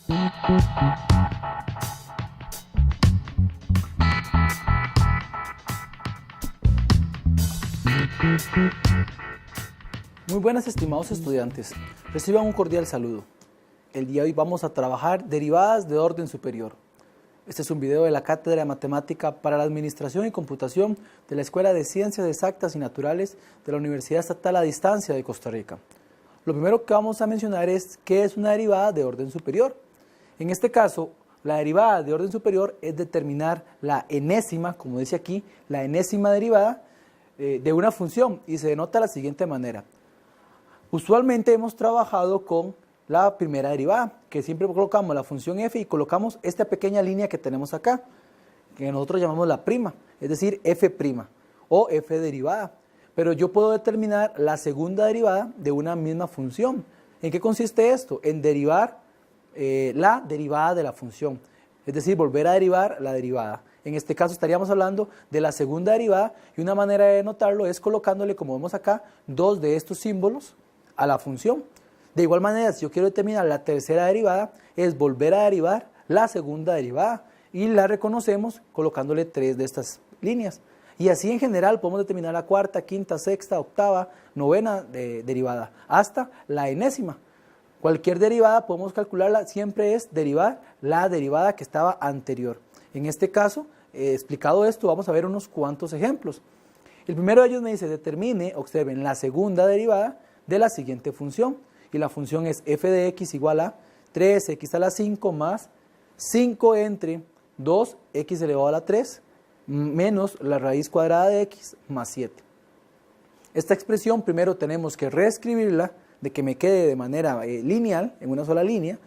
Muy buenas, estimados estudiantes. Reciban un cordial saludo. El día de hoy vamos a trabajar derivadas de orden superior. Este es un video de la Cátedra de Matemática para la Administración y Computación de la Escuela de Ciencias Exactas y Naturales de la Universidad Estatal a Distancia de Costa Rica. Lo primero que vamos a mencionar es qué es una derivada de orden superior. En este caso, la derivada de orden superior es determinar la enésima, como dice aquí, la enésima derivada de una función, y se denota de la siguiente manera. Usualmente hemos trabajado con la primera derivada, que siempre colocamos la función f y colocamos esta pequeña línea que tenemos acá, que nosotros llamamos la prima, es decir, f' o f derivada. Pero yo puedo determinar la segunda derivada de una misma función. ¿En qué consiste esto? En derivar la derivada de la función, es decir, volver a derivar la derivada. En este caso estaríamos hablando de la segunda derivada, y una manera de denotarlo es colocándole, como vemos acá, dos de estos símbolos a la función. De igual manera, si yo quiero determinar la tercera derivada, es volver a derivar la segunda derivada, y la reconocemos colocándole tres de estas líneas. Y así en general podemos determinar la cuarta, quinta, sexta, octava, novena derivada, hasta la enésima. Cualquier derivada podemos calcularla, siempre es derivar la derivada que estaba anterior. En este caso, explicado esto, vamos a ver unos cuantos ejemplos. El primero de ellos me dice, determine, observen, la segunda derivada de la siguiente función. Y la función es f de x igual a 3x a la 5 más 5 entre 2x elevado a la 3 menos la raíz cuadrada de x más 7. Esta expresión primero tenemos que reescribirla, de que me quede de manera lineal, en una sola línea.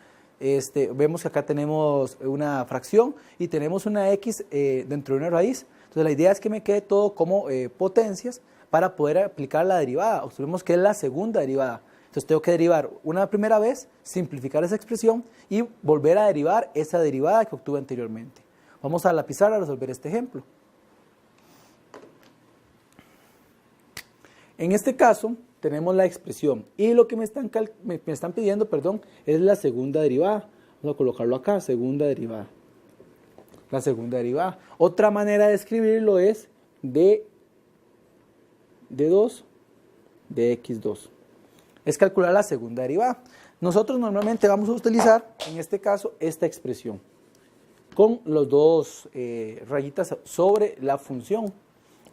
Vemos que acá tenemos una fracción y tenemos una x dentro de una raíz. Entonces la idea es que me quede todo como potencias para poder aplicar la derivada. Observemos que es la segunda derivada. Entonces tengo que derivar una primera vez, simplificar esa expresión y volver a derivar esa derivada que obtuve anteriormente. Vamos a la pizarra a resolver este ejemplo. En este caso tenemos la expresión y lo que me están pidiendo, es la segunda derivada. Vamos a colocarlo acá, segunda derivada. La segunda derivada. Otra manera de escribirlo es d2 de x2. Es calcular la segunda derivada. Nosotros normalmente vamos a utilizar, en este caso, esta expresión, con los dos rayitas sobre la función.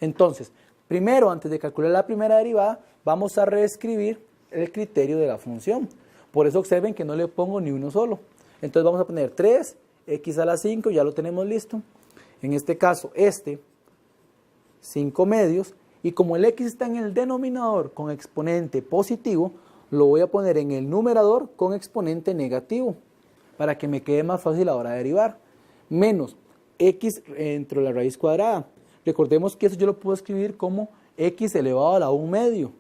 Entonces, primero, antes de calcular la primera derivada, vamos a reescribir el criterio de la función. Por eso observen que no le pongo ni uno solo. Entonces vamos a poner 3x a la 5, ya lo tenemos listo. En este caso, 5 medios. Y como el x está en el denominador con exponente positivo, lo voy a poner en el numerador con exponente negativo, para que me quede más fácil a la hora de derivar. Menos x entre la raíz cuadrada. Recordemos que eso yo lo puedo escribir como x elevado a la 1 medio,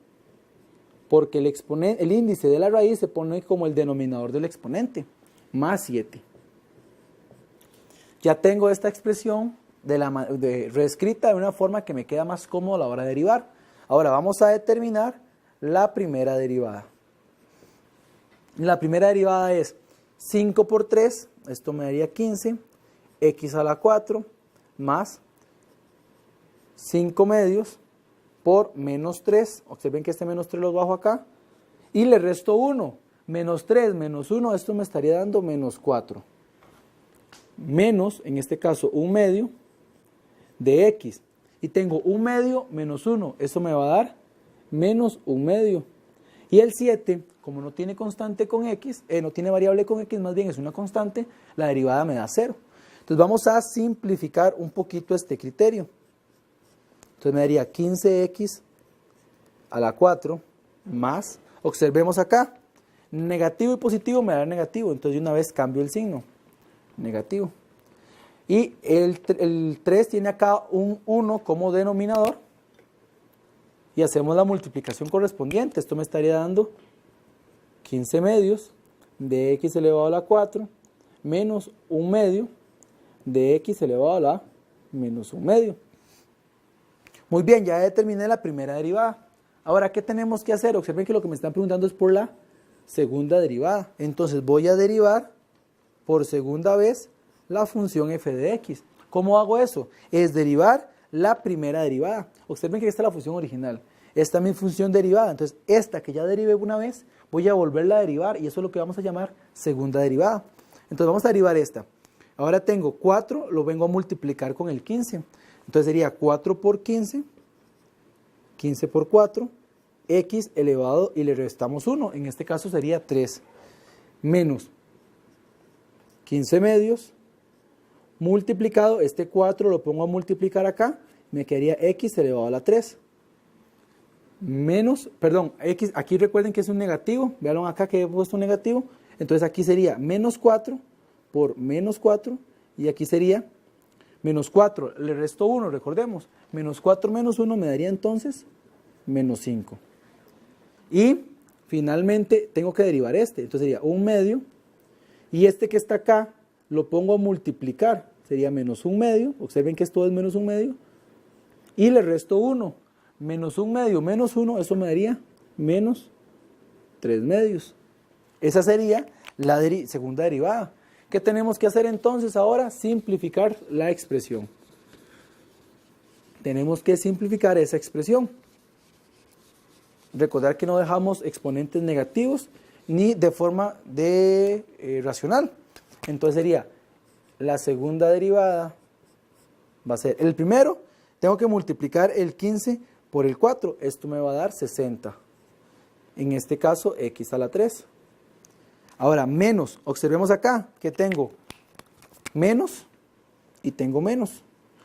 porque el índice de la raíz se pone como el denominador del exponente, más 7. Ya tengo esta expresión reescrita de una forma que me queda más cómodo a la hora de derivar. Ahora vamos a determinar la primera derivada. La primera derivada es 5 por 3, esto me daría 15, x a la 4 más 5 medios por menos 3, observen que este menos 3 lo bajo acá, y le resto 1, menos 3 menos 1, esto me estaría dando menos 4, menos, en este caso, 1 medio de x, y tengo 1 medio menos 1, eso me va a dar menos 1 medio, y el 7, como no tiene constante con x, no tiene variable con x, más bien es una constante, la derivada me da 0. Entonces vamos a simplificar un poquito este criterio. Entonces me daría 15x a la 4 más, observemos acá, negativo y positivo me da negativo, entonces de una vez cambio el signo, negativo. Y el 3 tiene acá un 1 como denominador, y hacemos la multiplicación correspondiente. Esto me estaría dando 15 medios de x elevado a la 4 menos 1 medio de x elevado a la menos 1 medio. Muy bien, ya determiné la primera derivada. Ahora, ¿qué tenemos que hacer? Observen que lo que me están preguntando es por la segunda derivada. Entonces voy a derivar por segunda vez la función f de x. ¿Cómo hago eso? Es derivar la primera derivada. Observen que esta es la función original. Esta es mi función derivada. Entonces, esta que ya derivé una vez, voy a volverla a derivar y eso es lo que vamos a llamar segunda derivada. Entonces, vamos a derivar esta. Ahora tengo 4, lo vengo a multiplicar con el 15. Entonces, sería 4 por 15, 15 por 4, x elevado y le restamos 1. En este caso sería 3 menos 15 medios multiplicado, este 4 lo pongo a multiplicar acá, me quedaría x elevado a la 3. Menos, perdón, x, aquí recuerden que es un negativo, vean acá que he puesto un negativo, entonces aquí sería menos 4 por menos 4, y aquí sería menos 4, le resto 1, recordemos, menos 4 menos 1 me daría entonces menos 5. Y finalmente tengo que derivar este, entonces sería 1 medio, y este que está acá lo pongo a multiplicar, sería menos 1 medio, observen que esto es menos 1 medio, y le resto 1, menos 1 medio menos 1, eso me daría menos 3 medios. Esa sería la segunda derivada. ¿Qué tenemos que hacer entonces ahora? Simplificar la expresión. Tenemos que simplificar esa expresión. Recordar que no dejamos exponentes negativos ni de forma racional. Entonces sería la segunda derivada va a ser el primero, tengo que multiplicar el 15 por el 4, esto me va a dar 60. En este caso x a la 3. Ahora menos, observemos acá que tengo menos y tengo menos,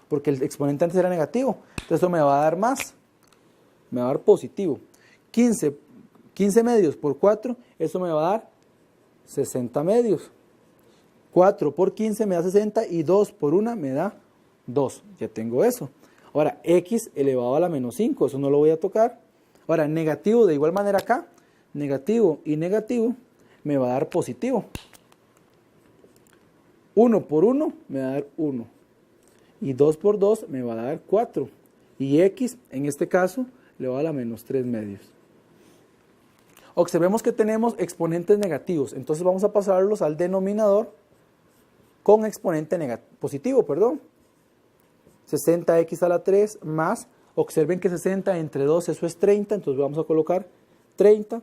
porque el exponente antes era negativo, entonces esto me va a dar más, me va a dar positivo. 15 medios por 4, eso me va a dar 60 medios. 4 por 15 me da 60 y 2 por 1 me da 2. Ya tengo eso. Ahora, x elevado a la menos 5, eso no lo voy a tocar. Ahora, negativo de igual manera acá, negativo y negativo me va a dar positivo. 1 por 1 me va a dar 1. Y 2 por 2 me va a dar 4. Y x, en este caso, le va a la menos 3 medios. Observemos que tenemos exponentes negativos, entonces vamos a pasarlos al denominador con exponente positivo, perdón. 60x a la 3 más, observen que 60 entre 2, eso es 30, entonces vamos a colocar 30.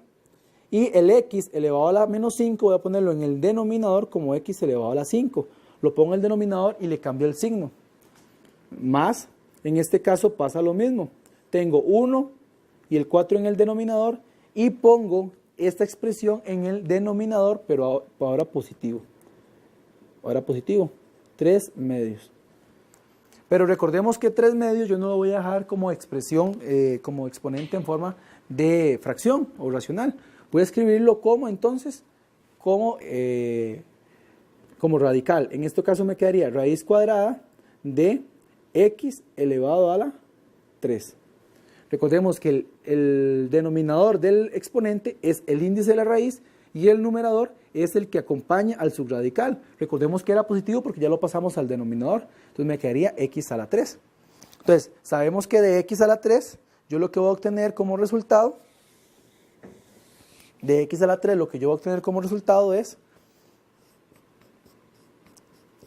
Y el x elevado a la menos 5 voy a ponerlo en el denominador como x elevado a la 5. Lo pongo en el denominador y le cambio el signo. Más, en este caso pasa lo mismo. Tengo 1 y el 4 en el denominador y pongo esta expresión en el denominador, pero ahora positivo. Ahora positivo, 3 medios. Pero recordemos que 3 medios yo no lo voy a dejar como expresión, como exponente en forma de fracción o racional. Voy a escribirlo como entonces, como radical. En este caso me quedaría raíz cuadrada de x elevado a la 3. Recordemos que el denominador del exponente es el índice de la raíz y el numerador es el que acompaña al subradical. Recordemos que era positivo porque ya lo pasamos al denominador. Entonces me quedaría x a la 3. Entonces, sabemos que de x a la 3, yo lo que voy a obtener como resultado, de x a la 3, lo que yo voy a obtener como resultado es,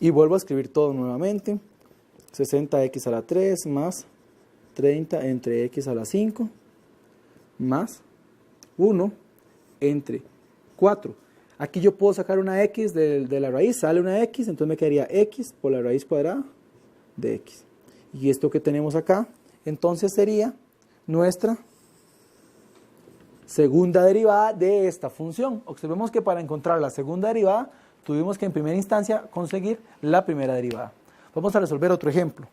y vuelvo a escribir todo nuevamente, 60x a la 3 más 30 entre x a la 5 más 1 entre 4. Aquí yo puedo sacar una x de la raíz, sale una x, entonces me quedaría x por la raíz cuadrada de x. Y esto que tenemos acá, entonces sería nuestra segunda derivada de esta función. Observemos que para encontrar la segunda derivada, tuvimos que en primera instancia conseguir la primera derivada. Vamos a resolver otro ejemplo.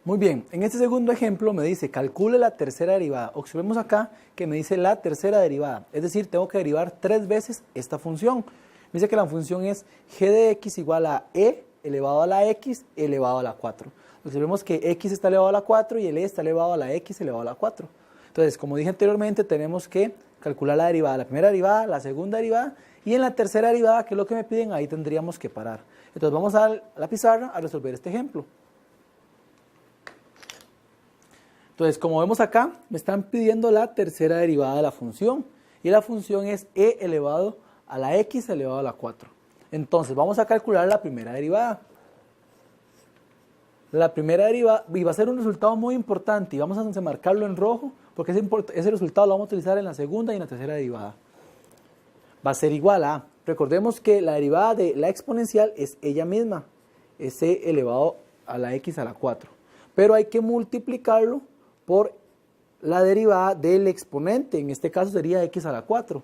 Muy bien, en este segundo ejemplo me dice calcule la tercera derivada. Observemos acá que me dice la tercera derivada, es decir, tengo que derivar 3 veces esta función. Me dice que la función es g de x igual a e elevado a la x elevado a la 4. Observemos que x está elevado a la 4 y el e está elevado a la x elevado a la 4. Entonces, como dije anteriormente, tenemos que calcular la derivada, la primera derivada, la segunda derivada y en la tercera derivada, que es lo que me piden, ahí tendríamos que parar. Entonces vamos a la pizarra a resolver este ejemplo. Entonces, como vemos acá, me están pidiendo la tercera derivada de la función. Y la función es e elevado a la x elevado a la 4. Entonces, vamos a calcular la primera derivada. La primera derivada, y va a ser un resultado muy importante, y vamos a marcarlo en rojo, porque ese resultado lo vamos a utilizar en la segunda y en la tercera derivada. Va a ser igual a, recordemos que la derivada de la exponencial es ella misma, es c elevado a la x a la 4. Pero hay que multiplicarlo por la derivada del exponente, en este caso sería x a la 4.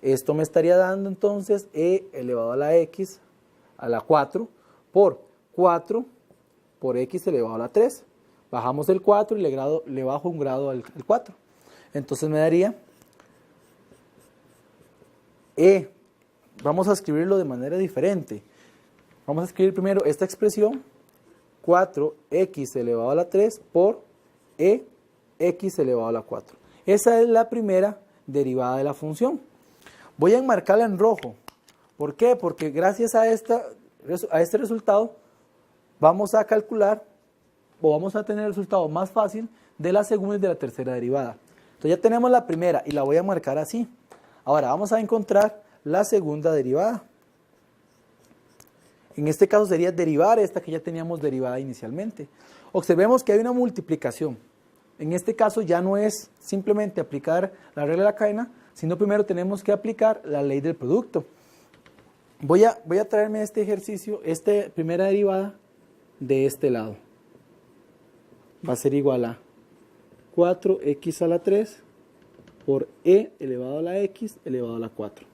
Esto me estaría dando entonces e elevado a la x a la 4 por 4 por x elevado a la 3. Bajamos el 4 y le bajo un grado al 4. Entonces me daría e. Vamos a escribirlo de manera diferente. Vamos a escribir primero esta expresión, 4x elevado a la 3 por e x elevado a la 4. Esa es la primera derivada de la función. Voy a enmarcarla en rojo. ¿Por qué? Porque gracias a este resultado vamos a calcular o vamos a tener el resultado más fácil de la segunda y de la tercera derivada. Entonces ya tenemos la primera y la voy a marcar así. Ahora vamos a encontrar la segunda derivada. En este caso sería derivar esta que ya teníamos derivada inicialmente. Observemos que hay una multiplicación. En este caso ya no es simplemente aplicar la regla de la cadena, sino primero tenemos que aplicar la ley del producto. Voy a traerme este ejercicio, esta primera derivada de este lado. Va a ser igual a 4x a la 3 por e elevado a la x elevado a la 4.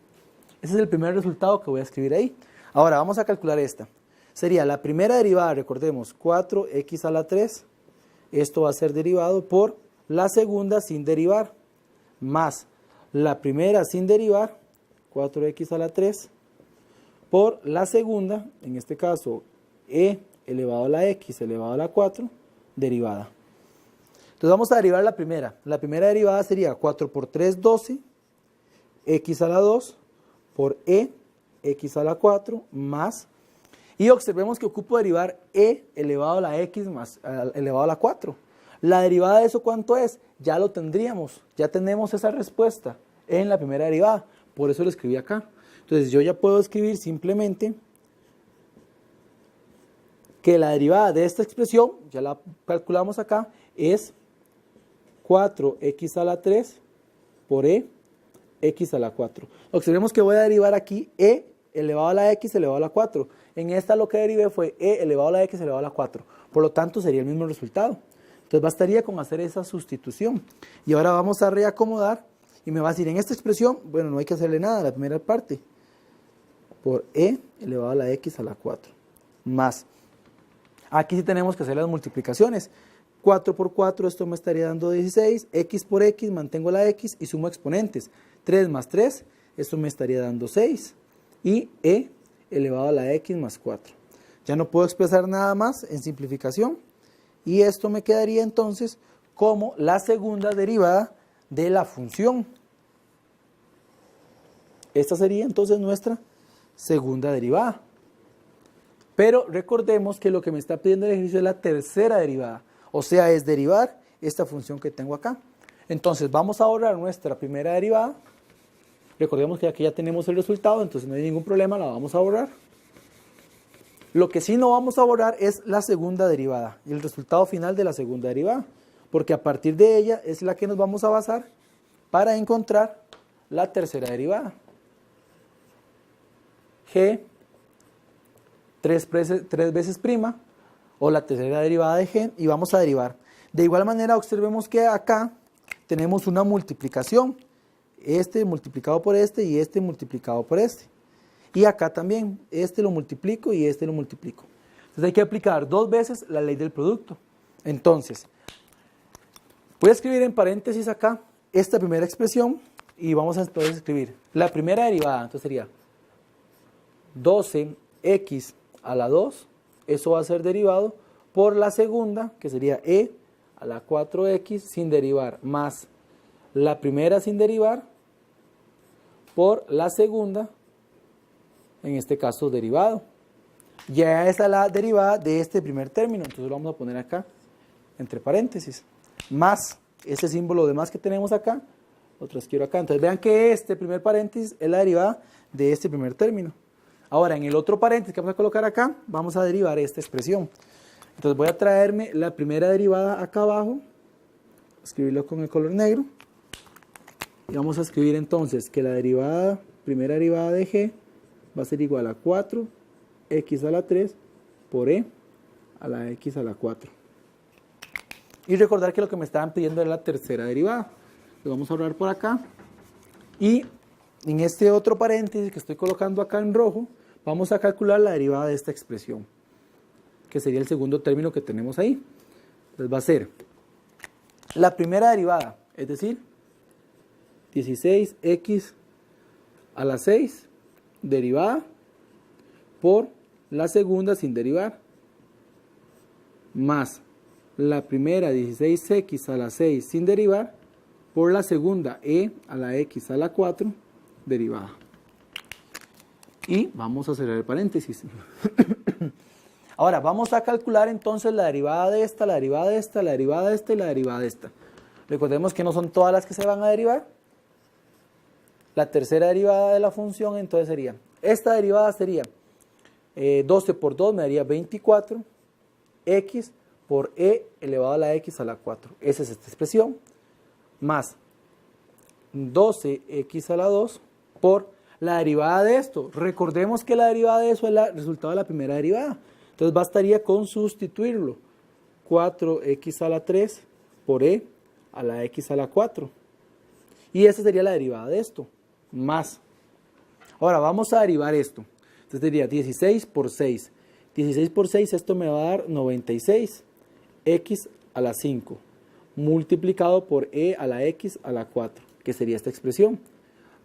Ese es el primer resultado que voy a escribir ahí. Ahora vamos a calcular esta. Sería la primera derivada, recordemos, 4x a la 3. Esto va a ser derivado por la segunda sin derivar, más la primera sin derivar, 4x a la 3, por la segunda, en este caso, e elevado a la x elevado a la 4, derivada. Entonces vamos a derivar la primera. La primera derivada sería 4 por 3, 12, x a la 2, por e, x a la 4, más, y observemos que ocupo derivar e elevado a la x más elevado a la 4. La derivada de eso, ¿cuánto es? Ya lo tendríamos, ya tenemos esa respuesta en la primera derivada, por eso lo escribí acá. Entonces yo ya puedo escribir simplemente que la derivada de esta expresión, ya la calculamos acá, es 4x a la 3 por e, x a la 4. Observemos que voy a derivar aquí e elevado a la x elevado a la 4. En esta lo que derivé fue e elevado a la x elevado a la 4. Por lo tanto sería el mismo resultado. Entonces bastaría con hacer esa sustitución. Y ahora vamos a reacomodar y me va a decir en esta expresión, bueno, no hay que hacerle nada, la primera parte, por e elevado a la x a la 4, más. Aquí sí tenemos que hacer las multiplicaciones. 4 por 4, esto me estaría dando 16, x por x, mantengo la x y sumo exponentes. 3 más 3, esto me estaría dando 6. Y e elevado a la x más 4. Ya no puedo expresar nada más en simplificación. Y esto me quedaría entonces como la segunda derivada de la función. Esta sería entonces nuestra segunda derivada. Pero recordemos que lo que me está pidiendo el ejercicio es la tercera derivada. O sea, es derivar esta función que tengo acá. Entonces vamos a ahorrar nuestra primera derivada. Recordemos que aquí ya tenemos el resultado, entonces no hay ningún problema, la vamos a borrar. Lo que sí no vamos a borrar es la segunda derivada, el resultado final de la segunda derivada, porque a partir de ella es la que nos vamos a basar para encontrar la tercera derivada. G 3 veces prima, o la tercera derivada de G, y vamos a derivar. De igual manera, observemos que acá tenemos una multiplicación. Este multiplicado por este y este multiplicado por este. Y acá también, este lo multiplico y este lo multiplico. Entonces hay que aplicar 2 veces la ley del producto. Entonces, voy a escribir en paréntesis acá esta primera expresión y vamos a entonces escribir la primera derivada. Entonces sería 12x a la 2, eso va a ser derivado por la segunda, que sería e a la 4x sin derivar, más la primera sin derivar, por la segunda, en este caso derivado. Ya está la derivada de este primer término, entonces lo vamos a poner acá, entre paréntesis, más ese símbolo de más que tenemos acá, lo transfiero acá. Entonces vean que este primer paréntesis es la derivada de este primer término. Ahora, en el otro paréntesis que vamos a colocar acá, vamos a derivar esta expresión. Entonces voy a traerme la primera derivada acá abajo, escribirlo con el color negro, y vamos a escribir entonces que la primera derivada de g va a ser igual a 4x a la 3 por e a la x a la 4. Y recordar que lo que me estaban pidiendo era la tercera derivada. Lo vamos a ahorrar por acá. Y en este otro paréntesis que estoy colocando acá en rojo, vamos a calcular la derivada de esta expresión, que sería el segundo término que tenemos ahí. Entonces va a ser la primera derivada, es decir, 16x a la 6 derivada por la segunda sin derivar, más la primera 16x a la 6 sin derivar por la segunda e a la x a la 4 derivada. Y vamos a cerrar el paréntesis. Ahora vamos a calcular entonces la derivada de esta, la derivada de esta, la derivada de esta y la derivada de esta. Recordemos que no son todas las que se van a derivar. La tercera derivada de la función entonces sería, esta derivada sería 12 por 2 me daría 24, x por e elevado a la x a la 4. Esa es esta expresión, más 12x a la 2 por la derivada de esto. Recordemos que la derivada de eso es el resultado de la primera derivada. Entonces bastaría con sustituirlo. 4x a la 3 por e a la x a la 4. Y esa sería la derivada de esto, más. Ahora vamos a derivar esto. Entonces sería 16 por 6. 16 por 6, esto me va a dar 96. X a la 5. Multiplicado por e a la x a la 4. Que sería esta expresión.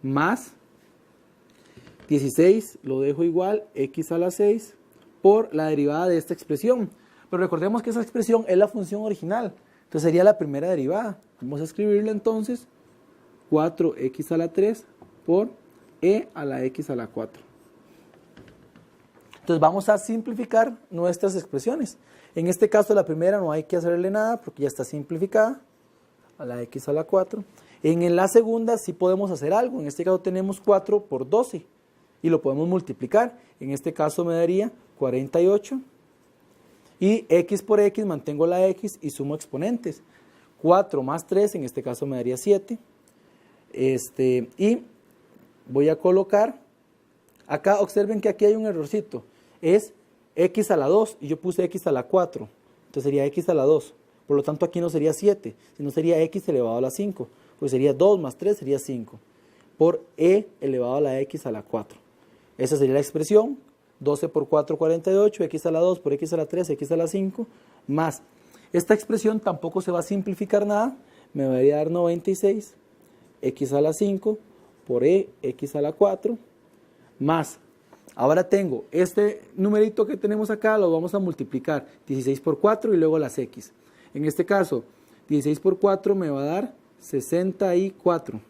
Más 16, lo dejo igual, x a la 6 por la derivada de esta expresión. Pero recordemos que esa expresión es la función original. Entonces sería la primera derivada. Vamos a escribirla entonces. 4x a la 3 por e a la x a la 4. Entonces vamos a simplificar nuestras expresiones. En este caso la primera no hay que hacerle nada porque ya está simplificada, a la x a la 4. En la segunda sí podemos hacer algo. En este caso tenemos 4 por 12 y lo podemos multiplicar. En este caso me daría 48 y x por x mantengo la x y sumo exponentes. 4 más 3 en este caso me daría 7. Y voy a colocar, acá observen que aquí hay un errorcito, es x a la 2 y yo puse x a la 4, entonces sería x a la 2, por lo tanto aquí no sería 7, sino sería x elevado a la 5, pues sería 2 más 3 sería 5, por e elevado a la x a la 4. Esa sería la expresión, 12 por 4, 48, x a la 2 por x a la 3, x a la 5, más. Esta expresión tampoco se va a simplificar nada, me va a dar 96, x a la 5 por e, x a la 4, más. Ahora tengo este numerito que tenemos acá, lo vamos a multiplicar, 16 por 4 y luego las x. En este caso, 16 por 4 me va a dar 64,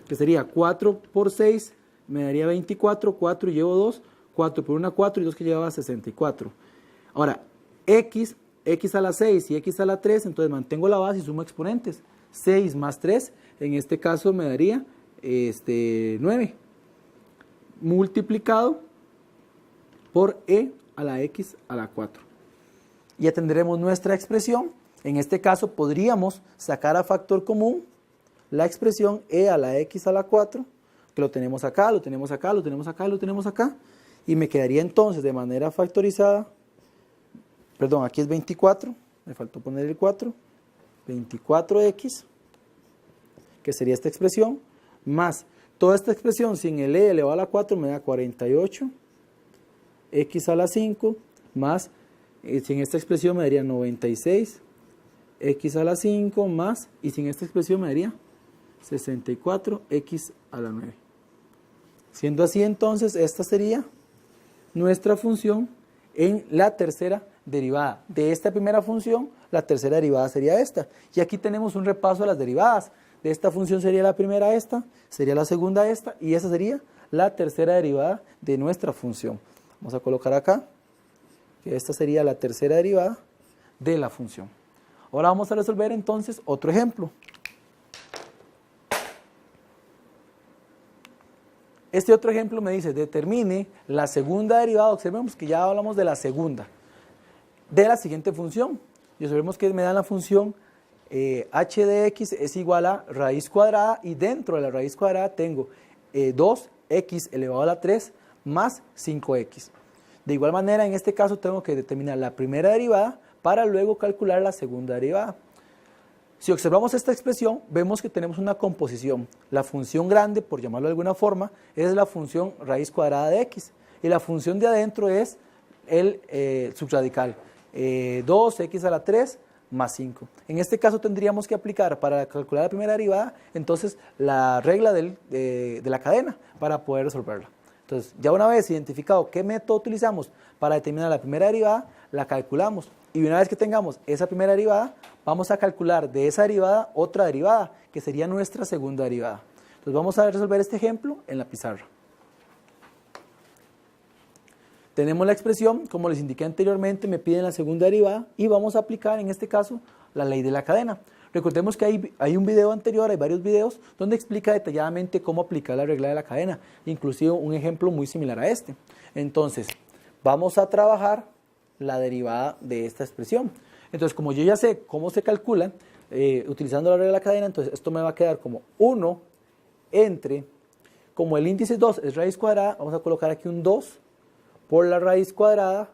que sería 4 por 6, me daría 24, 4 y llevo 2, 4 por 1, 4 y 2 que llevaba 64. Ahora, x a la 6 y x a la 3, entonces mantengo la base y sumo exponentes. 6 más 3, en este caso me daría 9, multiplicado por e a la x a la 4. Ya tendremos nuestra expresión. En este caso podríamos sacar a factor común la expresión e a la x a la 4, que lo tenemos acá, lo tenemos acá, lo tenemos acá, lo tenemos acá, y me quedaría entonces de manera factorizada, perdón, aquí es 24, me faltó poner el 4, 24x, que sería esta expresión, más toda esta expresión sin el e elevado a la 4 me da 48, x a la 5, más, sin esta expresión me daría 96, x a la 5, más, y sin esta expresión me daría 64, x a la 9. Siendo así entonces, esta sería nuestra función en la tercera derivada. De esta primera función, la tercera derivada sería esta. Y aquí tenemos un repaso de las derivadas. De esta función sería la primera esta, sería la segunda esta, y esa sería la tercera derivada de nuestra función. Vamos a colocar acá que esta sería la tercera derivada de la función. Ahora vamos a resolver entonces otro ejemplo. Este otro ejemplo me dice, determine la segunda derivada, observemos que ya hablamos de la segunda, de la siguiente función. Y observemos que me dan la función h de x es igual a raíz cuadrada, y dentro de la raíz cuadrada tengo 2x elevado a la 3 más 5x. De igual manera, en este caso tengo que determinar la primera derivada para luego calcular la segunda derivada. Si observamos esta expresión, vemos que tenemos una composición. La función grande, por llamarlo de alguna forma, es la función raíz cuadrada de x. Y la función de adentro es el subradical, 2x a la 3 más 5. En este caso tendríamos que aplicar para calcular la primera derivada, entonces la regla de la cadena para poder resolverla. Entonces, ya una vez identificado qué método utilizamos para determinar la primera derivada, la calculamos. Y una vez que tengamos esa primera derivada, vamos a calcular de esa derivada otra derivada, que sería nuestra segunda derivada. Entonces vamos a resolver este ejemplo en la pizarra. Tenemos la expresión, como les indiqué anteriormente, me piden la segunda derivada y vamos a aplicar en este caso la ley de la cadena. Recordemos que hay un video anterior, hay varios videos donde explica detalladamente cómo aplicar la regla de la cadena, inclusive un ejemplo muy similar a este. Entonces, vamos a trabajar la derivada de esta expresión. Entonces, como yo ya sé cómo se calcula, utilizando la regla de la cadena, entonces esto me va a quedar como 1 entre, como el índice 2 es raíz cuadrada, vamos a colocar aquí un 2 por la raíz cuadrada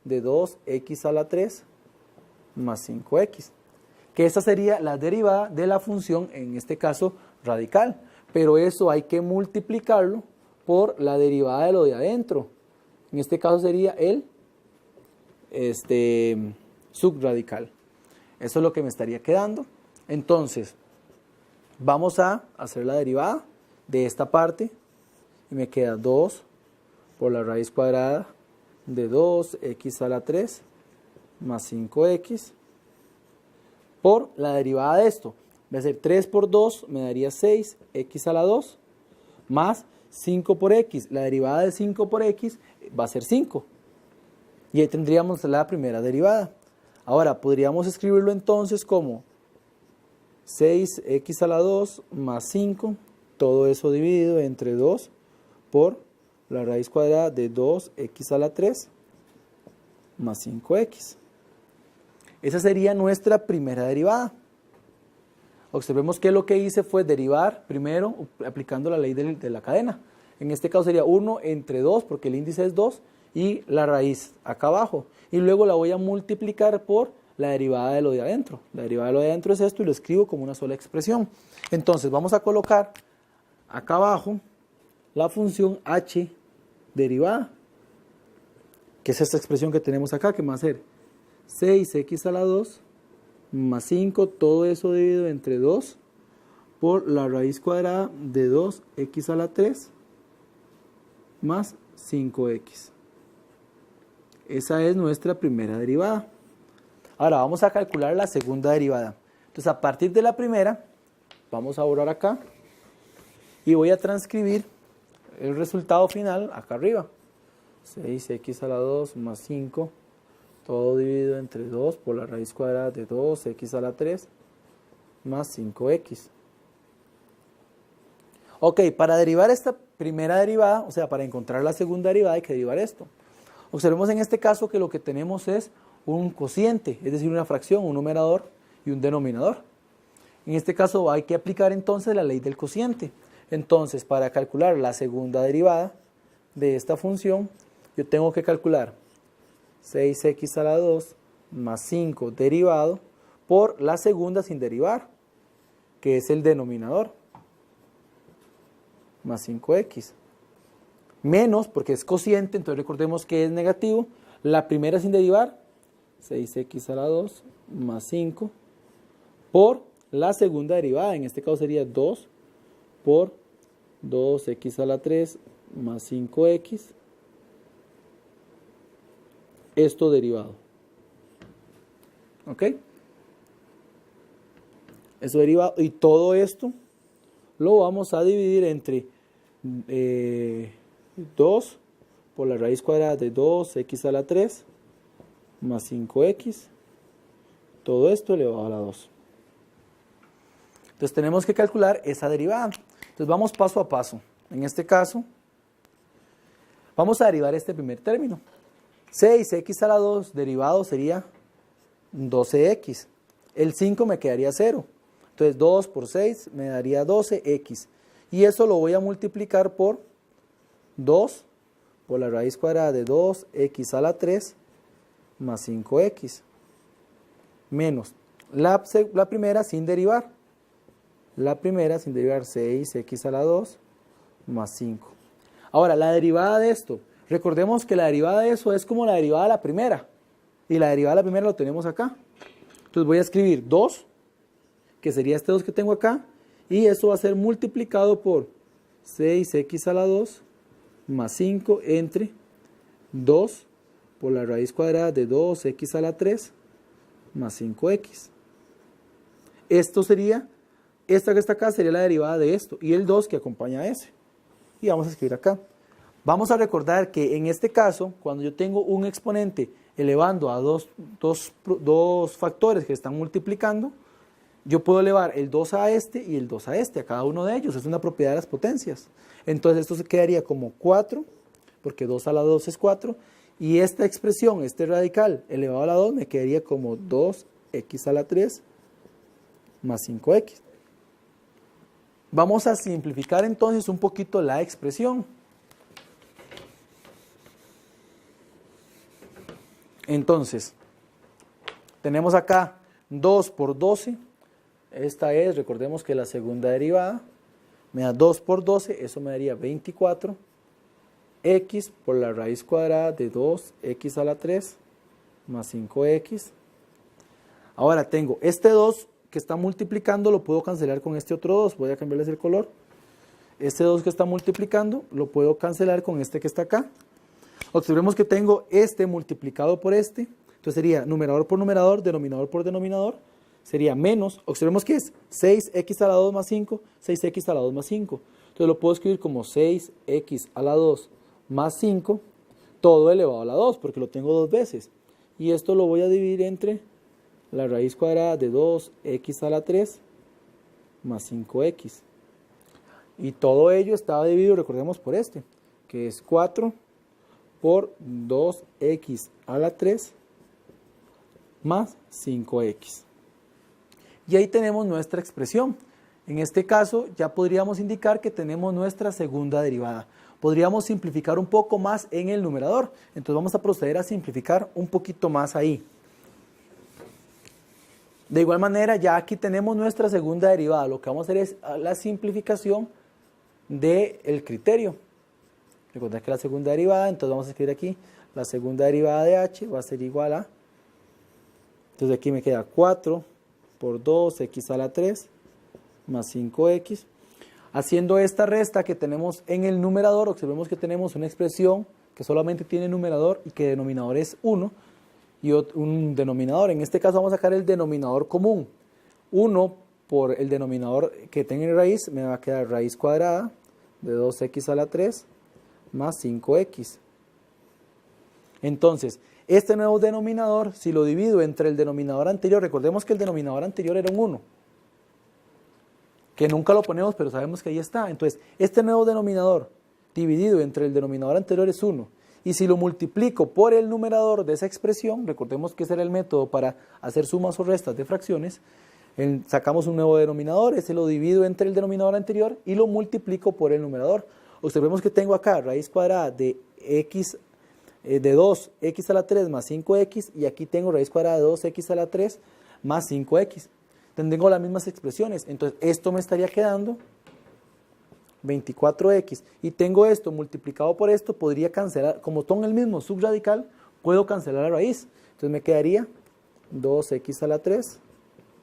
de 2x a la 3 más 5x. Que esta sería la derivada de la función, en este caso radical, pero eso hay que multiplicarlo por la derivada de lo de adentro. En este caso sería el subradical. Eso es lo que me estaría quedando. Entonces, vamos a hacer la derivada de esta parte y me queda 2 por la raíz cuadrada de 2x a la 3 más 5x por la derivada de esto. Va a ser 3 por 2 me daría 6x a la 2 más 5 por x. La derivada de 5 por x va a ser 5. Y ahí tendríamos la primera derivada. Ahora, podríamos escribirlo entonces como 6x a la 2 más 5, todo eso dividido entre 2 por la raíz cuadrada de 2x a la 3 más 5x. Esa sería nuestra primera derivada. Observemos que lo que hice fue derivar primero aplicando la ley de la cadena. En este caso sería 1 entre 2 porque el índice es 2 y la raíz acá abajo. Y luego la voy a multiplicar por la derivada de lo de adentro. La derivada de lo de adentro es esto y lo escribo como una sola expresión. Entonces vamos a colocar acá abajo la función h derivada, que es esta expresión que tenemos acá, que va a ser 6x a la 2 más 5, todo eso dividido entre 2 por la raíz cuadrada de 2x a la 3 más 5x. Esa es nuestra primera derivada. Ahora vamos a calcular la segunda derivada. Entonces, a partir de la primera, vamos a borrar acá y voy a transcribir el resultado final acá arriba. 6x a la 2 más 5, todo dividido entre 2 por la raíz cuadrada de 2x a la 3 más 5x. Ok, para derivar esta primera derivada, o sea, para encontrar la segunda derivada hay que derivar esto. Observemos en este caso que lo que tenemos es un cociente, es decir, una fracción, un numerador y un denominador. En este caso hay que aplicar entonces la ley del cociente. Entonces, para calcular la segunda derivada de esta función, yo tengo que calcular 6x a la 2 más 5 derivado por la segunda sin derivar, que es el denominador, más 5x. Menos, porque es cociente, entonces recordemos que es negativo, la primera sin derivar, 6x a la 2 más 5, por la segunda derivada, en este caso sería 2 por 2x a la 3 más 5x, esto derivado. ¿Ok? Eso derivado, y todo esto lo vamos a dividir entre 2 por la raíz cuadrada de 2x a la 3 más 5x, todo esto elevado a la 2. Entonces tenemos que calcular esa derivada. Entonces vamos paso a paso. En este caso Vamos a derivar este primer término. 6x a la 2 derivado sería 12x. El 5 me quedaría 0. Entonces 2 por 6 me daría 12x. Y eso lo voy a multiplicar por 2 por la raíz cuadrada de 2x a la 3 más 5x. Menos la primera sin derivar. La primera sin derivar 6x a la 2 más 5. Ahora, la derivada de esto. Recordemos que la derivada de eso es como la derivada de la primera. Y la derivada de la primera lo tenemos acá. Entonces voy a escribir 2, que sería este 2 que tengo acá. Y eso va a ser multiplicado por 6x a la 2 más 5 entre 2 por la raíz cuadrada de 2x a la 3 más 5x. Esto sería, esta que está acá sería la derivada de esto. Y el 2 que acompaña a ese. Y vamos a escribir acá. Vamos a recordar que en este caso, cuando yo tengo un exponente elevando a dos factores que están multiplicando, yo puedo elevar el 2 a este y el 2 a este, a cada uno de ellos. Es una propiedad de las potencias. Entonces esto se quedaría como 4, porque 2 a la 2 es 4. Y esta expresión, este radical elevado a la 2, me quedaría como 2x a la 3 más 5x. Vamos a simplificar entonces un poquito la expresión. Entonces, tenemos acá 2 por 12. Esta es, recordemos que la segunda derivada me da 2 por 12, eso me daría 24. X por la raíz cuadrada de 2x a la 3 más 5x. Ahora tengo este 2 que está multiplicando, lo puedo cancelar con este otro 2. Voy a cambiarles el color. Este 2 que está multiplicando, lo puedo cancelar con este que está acá. Observemos que tengo este multiplicado por este. Entonces sería numerador por numerador, denominador por denominador. Sería menos, observemos que es 6x a la 2 más 5, 6x a la 2 más 5. Entonces lo puedo escribir como 6x a la 2 más 5, todo elevado a la 2, porque lo tengo dos veces. Y esto lo voy a dividir entre la raíz cuadrada de 2x a la 3 más 5x. Y todo ello estaba dividido, recordemos, por este, que es 4 por 2x a la 3 más 5x. Y ahí tenemos nuestra expresión. En este caso ya podríamos indicar que tenemos nuestra segunda derivada. Podríamos simplificar un poco más en el numerador. Entonces vamos a proceder a simplificar un poquito más ahí. De igual manera, ya aquí tenemos nuestra segunda derivada. Lo que vamos a hacer es la simplificación del criterio. Recordad que la segunda derivada, entonces vamos a escribir aquí, la segunda derivada de h va a ser igual a, entonces aquí me queda 4 por 2x a la 3 más 5x. Haciendo esta resta que tenemos en el numerador, observemos que tenemos una expresión que solamente tiene numerador y que denominador es 1 y un denominador. En este caso vamos a sacar el denominador común. 1 por el denominador que tenga en raíz, me va a quedar raíz cuadrada de 2x a la 3 más 5x. Entonces, este nuevo denominador, si lo divido entre el denominador anterior, recordemos que el denominador anterior era un 1, que nunca lo ponemos, pero sabemos que ahí está. Entonces, este nuevo denominador dividido entre el denominador anterior es 1. Y si lo multiplico por el numerador de esa expresión, recordemos que ese era el método para hacer sumas o restas de fracciones, sacamos un nuevo denominador, ese lo divido entre el denominador anterior y lo multiplico por el numerador. Observemos que tengo acá raíz cuadrada de x de 2x a la 3 más 5x y aquí tengo raíz cuadrada de 2x a la 3 más 5x. Tengo las mismas expresiones, entonces esto me estaría quedando 24x y tengo esto multiplicado por esto, podría cancelar, como son el mismo subradical, puedo cancelar la raíz, entonces me quedaría 2x a la 3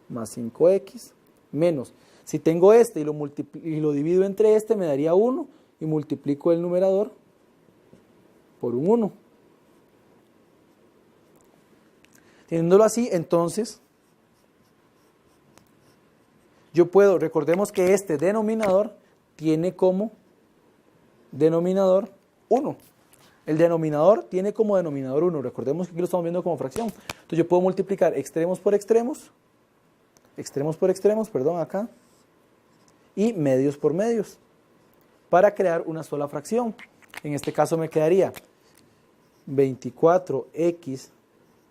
más 5x menos, si tengo este y lo divido entre este me daría 1 y multiplico el numerador por un 1. Teniéndolo así, entonces yo puedo, recordemos que este denominador tiene como denominador 1. El denominador tiene como denominador 1. Recordemos que aquí lo estamos viendo como fracción. Entonces yo puedo multiplicar extremos por extremos, perdón, acá, y medios por medios, para crear una sola fracción. En este caso me quedaría 24x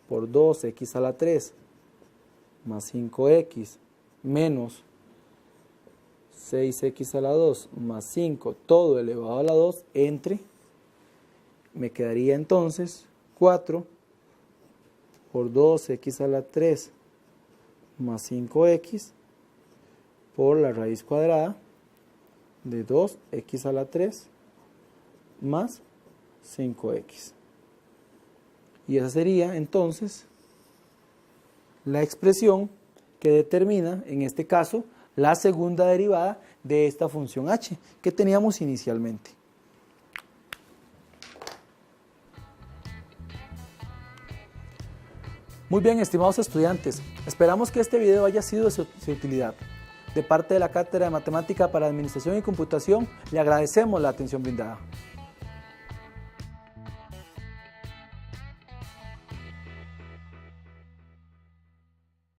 por 2x a la 3 más 5x menos 6x a la 2 más 5 todo elevado a la 2 entre, me quedaría entonces 4 por 2x a la 3 más 5x por la raíz cuadrada de 2x a la 3 más 5x. Y esa sería entonces la expresión que determina, en este caso, la segunda derivada de esta función h que teníamos inicialmente. Muy bien, estimados estudiantes, esperamos que este video haya sido de su utilidad. De parte de la Cátedra de Matemática para Administración y Computación, le agradecemos la atención brindada.